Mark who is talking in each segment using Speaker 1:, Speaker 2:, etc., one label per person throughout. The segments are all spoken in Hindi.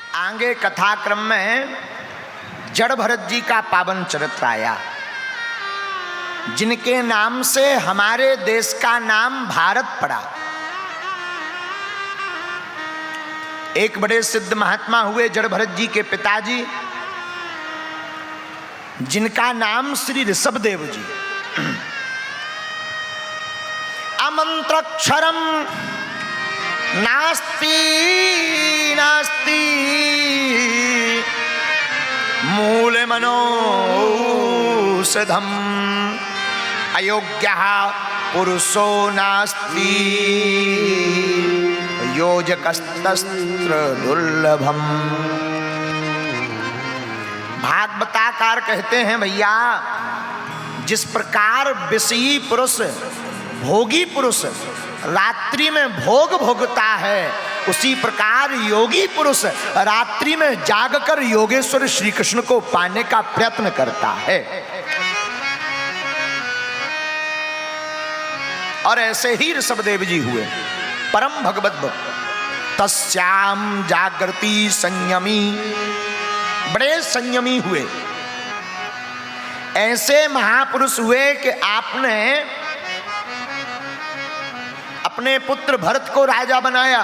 Speaker 1: आगे कथाक्रम में जड़ भरत जी का पावन चरित्र आया, जिनके नाम से हमारे देश का नाम भारत पड़ा। एक बड़े सिद्ध महात्मा हुए जड़ भरत जी के पिताजी, जिनका नाम श्री ऋषभदेव जी। अमंत्रक्षरम नास्ति नास्ति मूल मनोषधम अयोग्यः पुरुषो नास्ति योजकस्तस्त्र दुर्लभम। भागवताकार कहते हैं भैया, जिस प्रकार विषयी पुरुष भोगी पुरुष रात्रि में भोग भोगता है, उसी प्रकार योगी पुरुष रात्रि में जागकर योगेश्वर श्री कृष्ण को पाने का प्रयत्न करता है। और ऐसे ही ऋषभदेव जी हुए परम भगवत भक्त। तस्याम जागृति संयमी, बड़े संयमी हुए। ऐसे महापुरुष हुए कि आपने अपने पुत्र भरत को राजा बनाया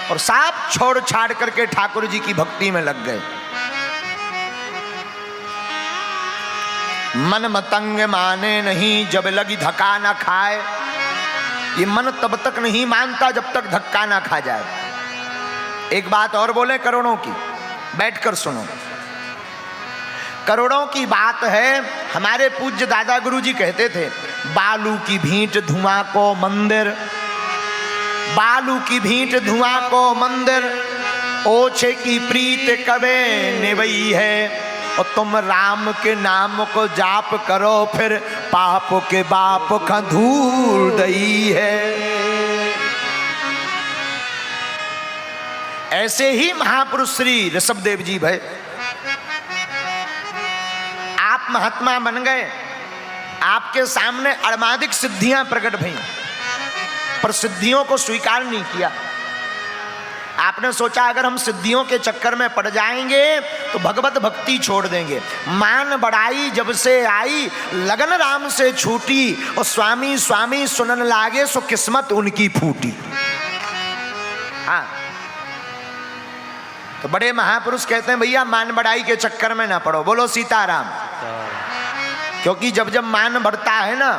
Speaker 1: और सब छोड़ छाड़ करके ठाकुर जी की भक्ति में लग गए। मन मतंग माने नहीं, जब लगी धक्का ना खाए। ये मन तब तक नहीं मानता जब तक धक्का ना खा जाए। एक बात और बोले करोड़ों की, बैठकर सुनो। करोड़ों की बात है। हमारे पूज्य दादा गुरु जी कहते थे, बालू की भींट धुआं को मंदिर, बालू की भींट धुआं को मंदिर, ओछे की प्रीत कबे निभई है। और तुम राम के नाम को जाप करो, फिर पाप के बाप का धूल दई है। ऐसे ही महापुरुष श्री ऋषभदेव जी भाई, आप महात्मा बन गए। आपके सामने अड़मादिक सिद्धियां प्रकट भई, पर सिद्धियों को स्वीकार नहीं किया। आपने सोचा अगर हम सिद्धियों के चक्कर में पड़ जाएंगे तो भगवत भक्ति छोड़ देंगे। मान बढ़ाई जब से आई, लगन राम से छूटी, और स्वामी स्वामी सुनन लागे, सो किस्मत उनकी फूटी। हाँ, तो बड़े महापुरुष कहते हैं भैया मान बढ़ाई के चक्कर में ना पड़ो। बोलो सीताराम। क्योंकि जब जब मान बढ़ता है ना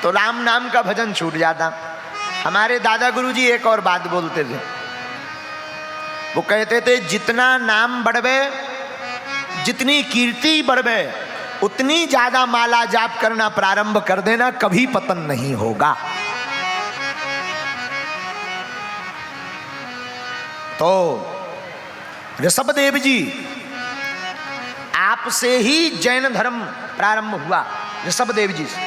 Speaker 1: तो राम नाम का भजन छूट जाता। हमारे दादा गुरु जी एक और बात बोलते थे, वो कहते थे जितना नाम बढ़वे, जितनी कीर्ति बढ़वे, उतनी ज्यादा माला जाप करना प्रारंभ कर देना, कभी पतन नहीं होगा। तो ऋषभदेव जी, आपसे ही जैन धर्म प्रारंभ हुआ, ऋषभदेव जी से।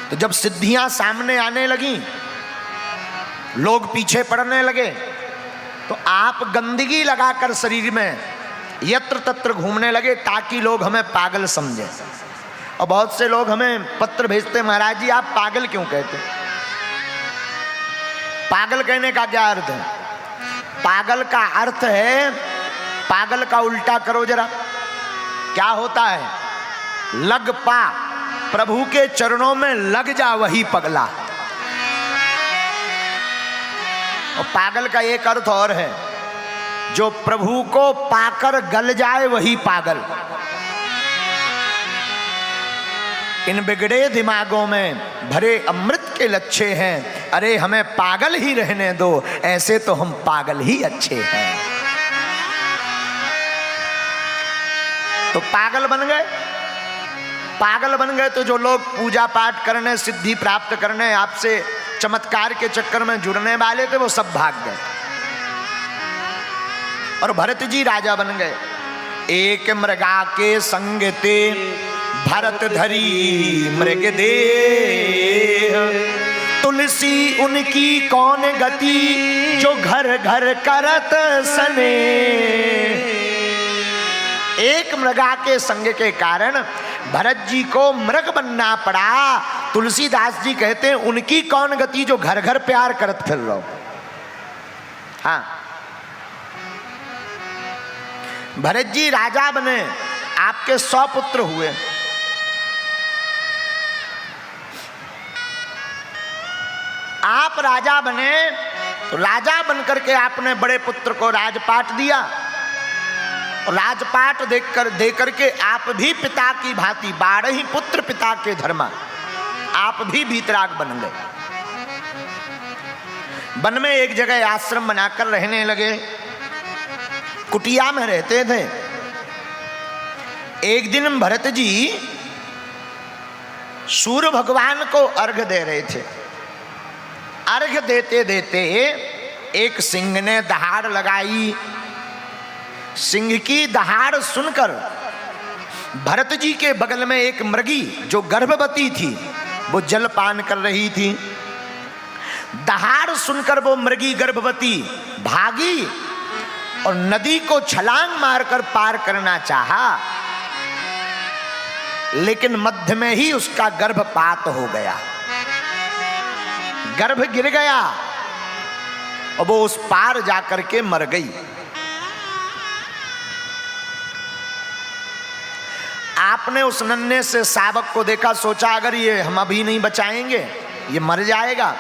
Speaker 1: तो जब सिद्धियां सामने आने लगी, लोग पीछे पड़ने लगे, तो आप गंदगी लगाकर शरीर में यत्र तत्र घूमने लगे ताकि लोग हमें पागल समझे। और बहुत से लोग हमें पत्र भेजते, महाराज जी आप पागल क्यों कहते? पागल कहने का क्या अर्थ है? पागल का अर्थ है, पागल का उल्टा करो जरा, क्या होता है? लग पा, प्रभु के चरणों में लग जा, वही पगला। और पागल का एक अर्थ और है, जो प्रभु को पाकर गल जाए वही पागल। इन बिगड़े दिमागों में भरे अमृत के लच्छे हैं, अरे हमें पागल ही रहने दो, ऐसे तो हम पागल ही अच्छे हैं। तो पागल बन गए। पागल बन गए तो जो लोग पूजा पाठ करने, सिद्धि प्राप्त करने, आपसे चमत्कार के चक्कर में जुड़ने वाले थे, वो सब भाग गए। और भरत जी राजा बन गए। एक मृगा के संग ते भरत धरी मृग देह, तुलसी उनकी कौन गति, जो घर घर करत सने। एक मृगा के संग के कारण भरत जी को मृग बनना पड़ा। तुलसीदास जी कहते हैं उनकी कौन गति, जो घर घर प्यार करत फिर रहो। हाँ, भरत जी राजा बने, आपके 100 पुत्र हुए। आप राजा बने तो राजा बनकर के आपने बड़े पुत्र को राजपाट दिया, और राजपाट देकर के आप भी पिता की भांति 12 पुत्र पिता के धर्मा, आप भी वीतराग बन गए। वन में एक जगह आश्रम बनाकर रहने लगे, कुटिया में रहते थे। एक दिन भरत जी सूर्य भगवान को अर्घ दे रहे थे। अर्घ देते देते एक सिंह ने दहाड़ लगाई। सिंह की दहाड़ सुनकर भरत जी के बगल में एक मृगी जो गर्भवती थी वो जलपान कर रही थी। दहाड़ सुनकर वो मृगी गर्भवती भागी और नदी को छलांग मारकर पार करना चाहा, लेकिन मध्य में ही उसका गर्भपात हो गया, गर्भ गिर गया और वो उस पार जाकर के मर गई। आपने उस नन्हे से शावक को देखा, सोचा अगर ये हम अभी नहीं बचाएंगे ये मर जाएगा।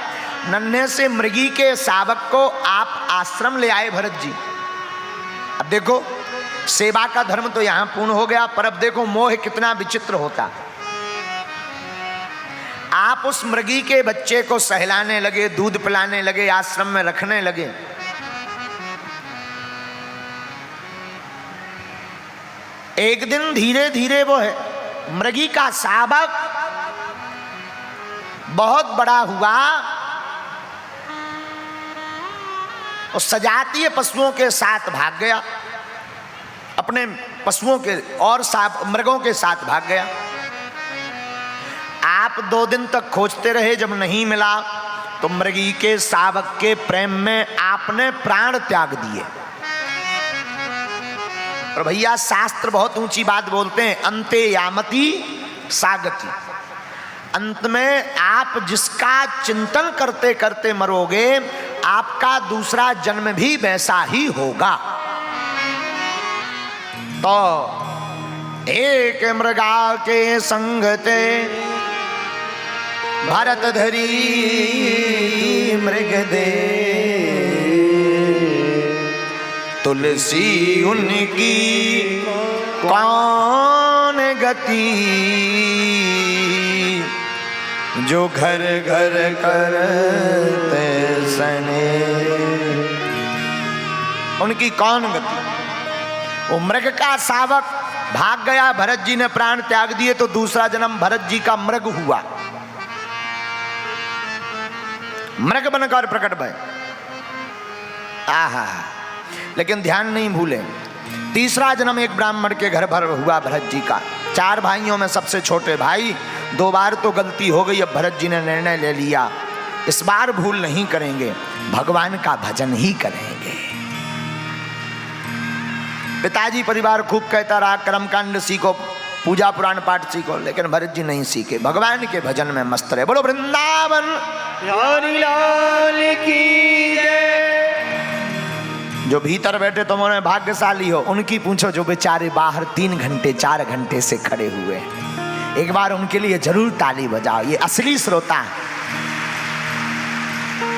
Speaker 1: नन्हे से मृगी के शावक को आप आश्रम ले आए भरत जी। अब देखो सेवा का धर्म तो यहां पूर्ण हो गया, पर अब देखो मोह कितना विचित्र होता। आप उस मृगी के बच्चे को सहलाने लगे, दूध पिलाने लगे, आश्रम में रखने लगे। एक दिन धीरे धीरे वो है मृगी का शावक बहुत बड़ा हुआ और सजातीय पशुओं के साथ भाग गया, अपने पशुओं के और मृगों के साथ भाग गया। आप 2 दिन तक खोजते रहे, जब नहीं मिला तो मृगी के शावक के प्रेम में आपने प्राण त्याग दिए। और भैया शास्त्र बहुत ऊंची बात बोलते हैं, अंते यामति सागति। अंत में आप जिसका चिंतन करते करते मरोगे, आपका दूसरा जन्म भी वैसा ही होगा। तो एक मृगा के संगते भरत धरी मृग दे, तुलसी उनकी कौन गति, जो घर घर करते सने। उनकी कौन गति? वो मृग का शावक भाग गया, भरत जी ने प्राण त्याग दिए, तो दूसरा जन्म भरत जी का मृग हुआ, मृग बनकर प्रकट भय। आहा, लेकिन ध्यान नहीं भूले, तीसरा जन्म एक ब्राह्मण के घर भर हुआ भरत जी का। 4 भाइयों में सबसे छोटे भाई। 2 बार तो गलती हो गई, अब भरत जी ने निर्णय ले लिया इस बार भूल नहीं करेंगे, भगवान का भजन ही करेंगे। पिताजी परिवार खूब कहता रहा कर्मकांड सीखो, पूजा पुराण पाठ सीखो, लेकिन भरत जी नहीं सीखे, भगवान के भजन में मस्त रहे। बोलो वृंदावन लाल की जय। जो भीतर बैठे तुम उन्हें भाग्यशाली हो, उनकी पूछो जो बेचारे बाहर 3 घंटे 4 घंटे से खड़े हुए, एक बार उनके लिए जरूर ताली बजाओ। ये असली श्रोता है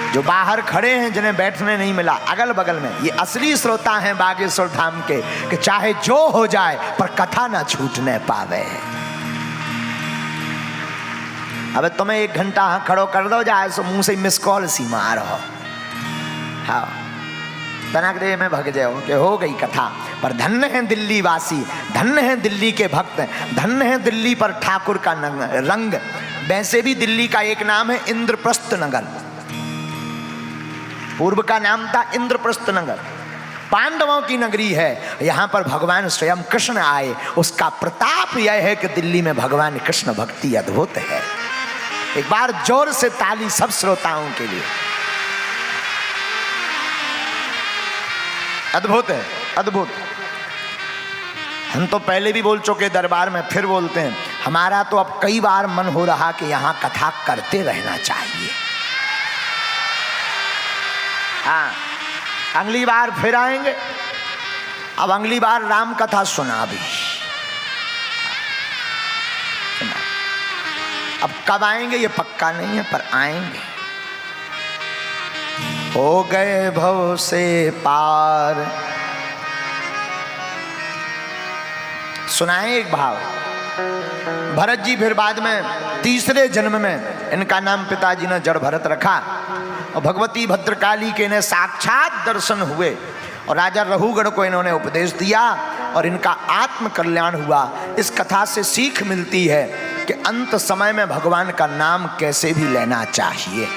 Speaker 1: जो बाहर खड़े हैं, जिन्हें बैठने नहीं मिला अगल बगल में, ये असली श्रोता हैं बागेश्वर धाम के, कि चाहे जो हो जाए पर कथा ना छूटने पावे। अब तुम्हें 1 घंटा खड़ो कर दो जाए, सो मुंह से मिस कॉल सी मारो, हाँ तनक दे में भग जाओ कि हो गई कथा। पर धन्य है दिल्ली वासी, धन्य है दिल्ली के भक्त, धन्य है दिल्ली पर ठाकुर का रंग। वैसे भी दिल्ली का एक नाम है इंद्रप्रस्थ नगर, पूर्व का नाम था इंद्रप्रस्थ नगर, पांडवों की नगरी है। यहाँ पर भगवान स्वयं कृष्ण आए, उसका प्रताप यह है कि दिल्ली में भगवान कृष्ण भक्ति अद्भुत है। एक बार जोर से ताली सब श्रोताओं के लिए। अद्भुत है, अद्भुत। हम तो पहले भी बोल चुके दरबार में, फिर बोलते हैं, हमारा तो अब कई बार मन हो रहा कि यहाँ कथा करते रहना चाहिए। हाँ, अगली बार फिर आएंगे। अब अगली बार राम कथा सुना भी। अब कब आएंगे ये पक्का नहीं है, पर आएंगे। हो गए भव से पार। सुनाए एक भाव। भरत जी फिर बाद में तीसरे जन्म में इनका नाम पिताजी ने जड़ भरत रखा और भगवती भद्रकाली के इन्हें साक्षात दर्शन हुए और राजा रघुगण को इन्होंने उपदेश दिया और इनका आत्म कल्याण हुआ। इस कथा से सीख मिलती है कि अंत समय में भगवान का नाम कैसे भी लेना चाहिए।